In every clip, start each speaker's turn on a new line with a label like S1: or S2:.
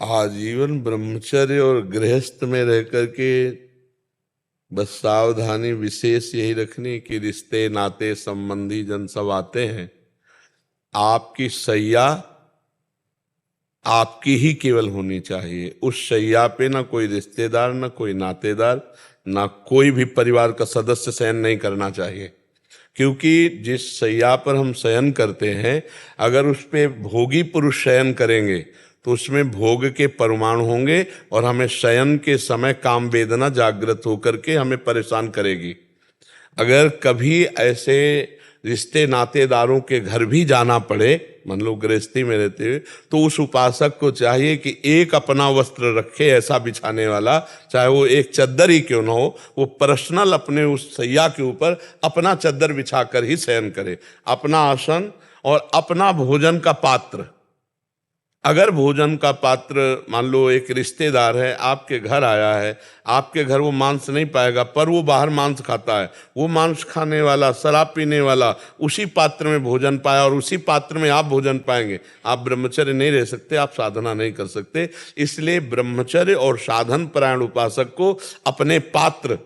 S1: आजीवन ब्रह्मचर्य और गृहस्थ में रह करके बस सावधानी विशेष यही रखनी कि रिश्ते नाते संबंधी जन सब आते हैं, आपकी शैया आपकी ही केवल होनी चाहिए। उस शैया पे ना कोई रिश्तेदार, ना कोई नातेदार, ना कोई भी परिवार का सदस्य शयन नहीं करना चाहिए। क्योंकि जिस शैया पर हम शयन करते हैं, अगर उस पे भोगी पुरुष शयन करेंगे तो उसमें भोग के परमाणु होंगे और हमें शयन के समय काम वेदना जागृत होकर के हमें परेशान करेगी। अगर कभी ऐसे रिश्ते नातेदारों के घर भी जाना पड़े, मान लो गृहस्थी में रहते हुए, तो उस उपासक को चाहिए कि एक अपना वस्त्र रखे ऐसा बिछाने वाला, चाहे वो एक चद्दर ही क्यों ना हो, वो पर्सनल अपने उस सैया के ऊपर अपना चद्दर बिछाकर ही शयन करे, अपना आसन और अपना भोजन का पात्र। अगर भोजन का पात्र मान लो एक रिश्तेदार है आपके घर आया है, आपके घर वो मांस नहीं पाएगा पर वो बाहर मांस खाता है, वो मांस खाने वाला, शराब पीने वाला उसी पात्र में भोजन पाया और उसी पात्र में आप भोजन पाएंगे, आप ब्रह्मचर्य नहीं रह सकते, आप साधना नहीं कर सकते। इसलिए ब्रह्मचर्य और साधन परायण उपासक को अपने पात्र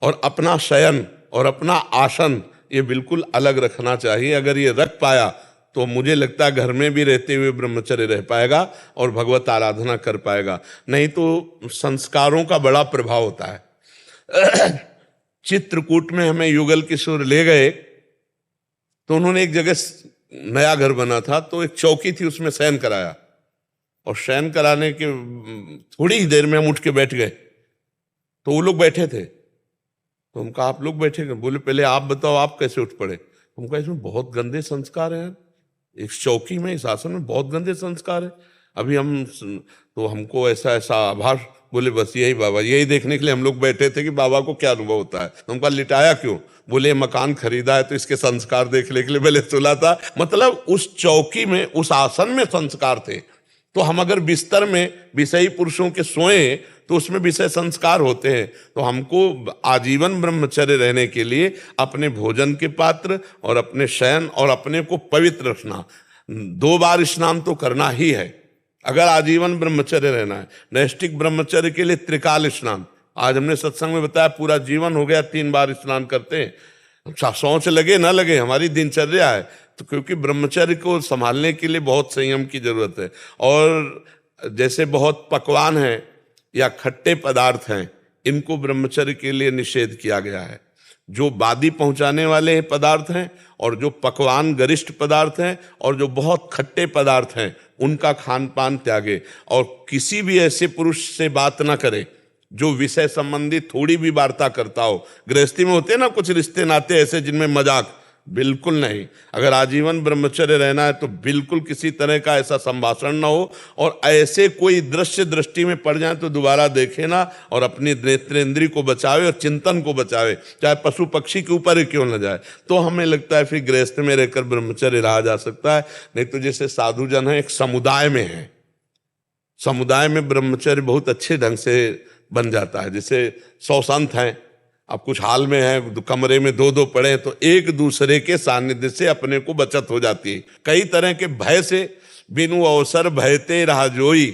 S1: और अपना शयन और अपना आसन ये बिल्कुल अलग रखना चाहिए। अगर ये रख पाया तो मुझे लगता है घर में भी रहते हुए ब्रह्मचर्य रह पाएगा और भगवत आराधना कर पाएगा। नहीं तो संस्कारों का बड़ा प्रभाव होता है। चित्रकूट में हमें युगल किशोर ले गए तो उन्होंने एक जगह नया घर बना था, तो एक चौकी थी उसमें शयन कराया और शयन कराने के थोड़ी ही देर में हम उठ के बैठ गए तो वो लोग बैठे थे। तो हम कहा आप लोग बैठे, बोले पहले आप बताओ आप कैसे उठ पड़े। हम कहा इसमें बहुत गंदे संस्कार हैं, इस चौकी में, इस आसन में बहुत गंदे संस्कार है। अभी हम तो हमको ऐसा ऐसा आभास, बोले बस यही बाबा, यही देखने के लिए हम लोग बैठे थे कि बाबा को क्या अनुभव होता है। तो हमका लिटाया क्यों, बोले मकान खरीदा है तो इसके संस्कार देखने के लिए पहले सुला था। मतलब उस चौकी में, उस आसन में संस्कार थे। तो हम अगर बिस्तर में विषयी पुरुषों के सोए तो उसमें विषय संस्कार होते हैं। तो हमको आजीवन ब्रह्मचर्य रहने के लिए अपने भोजन के पात्र और अपने शयन और अपने को पवित्र रखना, 2 बार स्नान तो करना ही है अगर आजीवन ब्रह्मचर्य रहना है। नैष्ठिक ब्रह्मचर्य के लिए त्रिकाल स्नान, आज हमने सत्संग में बताया, पूरा जीवन हो गया 3 बार स्नान करते हैं। सोच लगे ना लगे हमारी दिनचर्या है। तो क्योंकि ब्रह्मचर्य को संभालने के लिए बहुत संयम की जरूरत है। और जैसे बहुत पकवान हैं या खट्टे पदार्थ हैं, इनको ब्रह्मचर्य के लिए निषेध किया गया है। जो बादी पहुंचाने वाले पदार्थ हैं और जो पकवान गरिष्ठ पदार्थ हैं और जो बहुत खट्टे पदार्थ हैं, उनका खान पान त्यागे। और किसी भी ऐसे पुरुष से बात ना करे जो विषय संबंधी थोड़ी भी वार्ता करता हो। गृहस्थी में होते हैं ना कुछ रिश्ते नाते ऐसे जिनमें मजाक, बिल्कुल नहीं। अगर आजीवन ब्रह्मचर्य रहना है तो बिल्कुल किसी तरह का ऐसा संभाषण ना हो, और ऐसे कोई दृश्य दृष्टि में पड़ जाए तो दोबारा देखे ना, और अपनी नेत्रेंद्री को बचावे और चिंतन को बचावे, चाहे पशु पक्षी के ऊपर ही क्यों न जाए। तो हमें लगता है फिर गृहस्थ में रहकर ब्रह्मचर्य रहा जा सकता है। नहीं तो जैसे साधु जन है, एक समुदाय में है, समुदाय में ब्रह्मचर्य बहुत अच्छे ढंग से बन जाता है। जैसे 100 संत हैं, अब कुछ हाल में है, कमरे में 2-2 पड़े हैं, तो एक दूसरे के सानिध्य से अपने को बचत हो जाती है। कई तरह के भय से, बिनु अवसर भयते राजोई,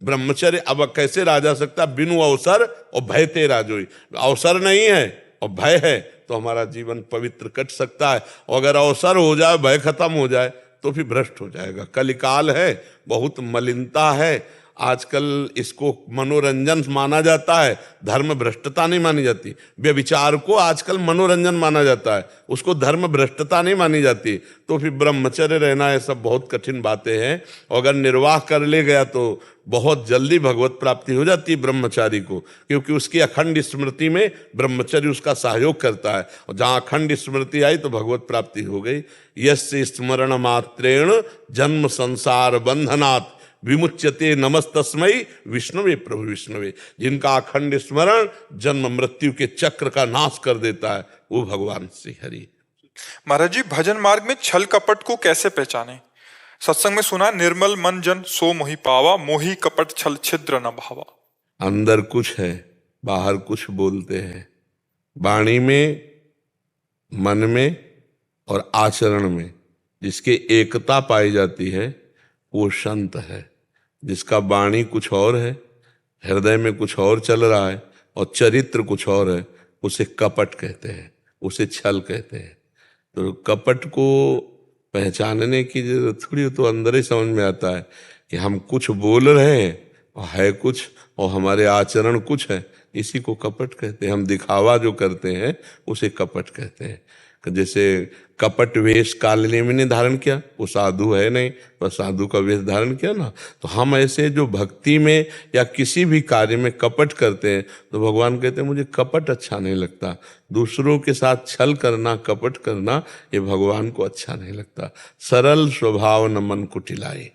S1: ब्रह्मचर्य अब कैसे रहा जा सकता, बिनु अवसर और भयते राजोई। अवसर नहीं है और भय है तो हमारा जीवन पवित्र कट सकता है। और अगर अवसर हो जाए, भय खत्म हो जाए तो फिर भ्रष्ट हो जाएगा। कलिकाल है, बहुत मलिनता है। आजकल इसको मनोरंजन माना जाता है, धर्म भ्रष्टता नहीं मानी जाती। व्यभिचार को आजकल मनोरंजन माना जाता है, उसको धर्म भ्रष्टता नहीं मानी जाती। तो फिर ब्रह्मचर्य रहना, ये सब बहुत कठिन बातें हैं। और अगर निर्वाह कर ले गया तो बहुत जल्दी भगवत प्राप्ति हो जाती है ब्रह्मचारी को, क्योंकि उसकी अखंड स्मृति में ब्रह्मचर्य उसका सहयोग करता है। और जहाँ अखंड स्मृति आई तो भगवत प्राप्ति हो गई। यस्य स्मरण मात्रेण जन्म संसार बंधनात् विमुच्यते नमस्तस्मै विष्णुवे प्रभु विष्णुवे। जिनका अखंड स्मरण जन्म मृत्यु के चक्र का नाश कर देता है, वो भगवान श्री हरि।
S2: महाराज जी, भजन मार्ग में छल कपट को कैसे पहचाने? सत्संग में सुना, निर्मल मन जन सो मोहि पावा, मोहि कपट छल छिद्र न भावा।
S1: अंदर कुछ है, बाहर कुछ बोलते हैं। वाणी में, मन में और आचरण में जिसके एकता पाई जाती है वो संत है। जिसका वाणी कुछ और है, हृदय में कुछ और चल रहा है और चरित्र कुछ और है, उसे कपट कहते हैं, उसे छल कहते हैं। तो कपट को पहचानने की जरूरत थोड़ी, तो अंदर ही समझ में आता है कि हम कुछ बोल रहे हैं और है कुछ, और हमारे आचरण कुछ है, इसी को कपट कहते हैं। हम दिखावा जो करते हैं उसे कपट कहते हैं। जैसे कपट वेश कालनेमि ने धारण किया, वो साधु है नहीं, पर साधु का वेश धारण किया ना। तो हम ऐसे जो भक्ति में या किसी भी कार्य में कपट करते हैं, तो भगवान कहते हैं मुझे कपट अच्छा नहीं लगता। दूसरों के साथ छल करना, कपट करना, ये भगवान को अच्छा नहीं लगता। सरल स्वभाव न मन कुटिलाई,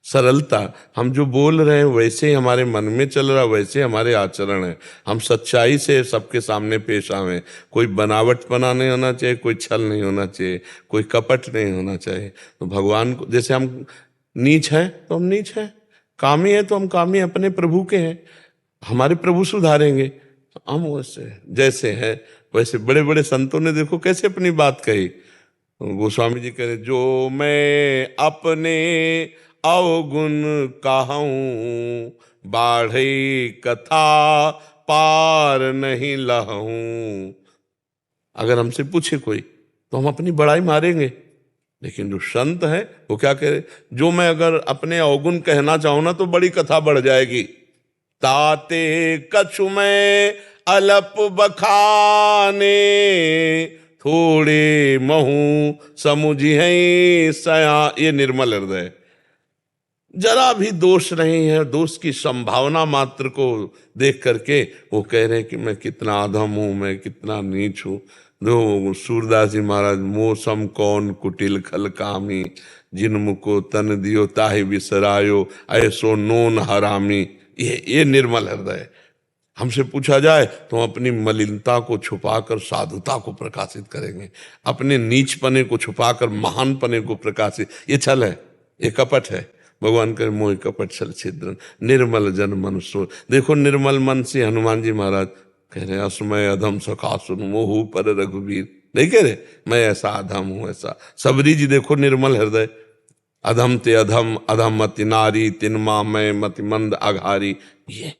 S1: सरलता, हम जो बोल रहे हैं वैसे ही हमारे मन में चल रहा, वैसे हमारे आचरण है। हम सच्चाई से सबके सामने पेश आवें, कोई बनावटपना नहीं होना चाहिए, कोई छल नहीं होना चाहिए, कोई कपट नहीं होना चाहिए। तो भगवान को, जैसे हम नीच हैं तो हम नीच हैं, कामी है तो हम कामी अपने प्रभु के हैं, हमारे प्रभु सुधारेंगे, हम वैसे जैसे हैं वैसे। बड़े बड़े संतों ने देखो कैसे अपनी बात कही। गोस्वामी जी कह रहे, जो मैं अपने अवगुण कहूँ, बाढ़े कथा पार नहीं लहूं। अगर हमसे पूछे कोई तो हम अपनी बड़ाई मारेंगे, लेकिन जो संत है वो क्या कह रहे, जो मैं अगर अपने अवगुण कहना चाहूं ना तो बड़ी कथा बढ़ जाएगी। ताते कछु में अलप बखाने, थोड़े महू समुझी है सया। ये निर्मल हृदय, जरा भी दोष नहीं है, दोष की संभावना मात्र को देख करके वो कह रहे हैं कि मैं कितना अधम हूं, मैं कितना नीच हूं। जो सूरदास जी महाराज, मोसम कौन कुटिल खल कामी, जिन को तन दियो ताहि बिसरायो, ऐसो नोन हरामी। ये निर्मल हृदय। हमसे पूछा जाए तो हम अपनी मलिनता को छुपाकर साधुता को प्रकाशित करेंगे, अपने नीचपने को छुपाकर महानपने को प्रकाशित। ये छल है, ये कपट है। भगवान करे मोह कपट छल छिद्रन, निर्मल जन मन सो। देखो निर्मल मन से हनुमान जी महाराज कह रहे, असमय अधम सखा सुन मोहू पर रघुवीर। नहीं कह रहे मैं ऐसा अधम हूं ऐसा। सबरी जी देखो निर्मल हृदय, अधम ते अधम, अधम मति नारी, तिनमा मैं मति मंद अघारी। ये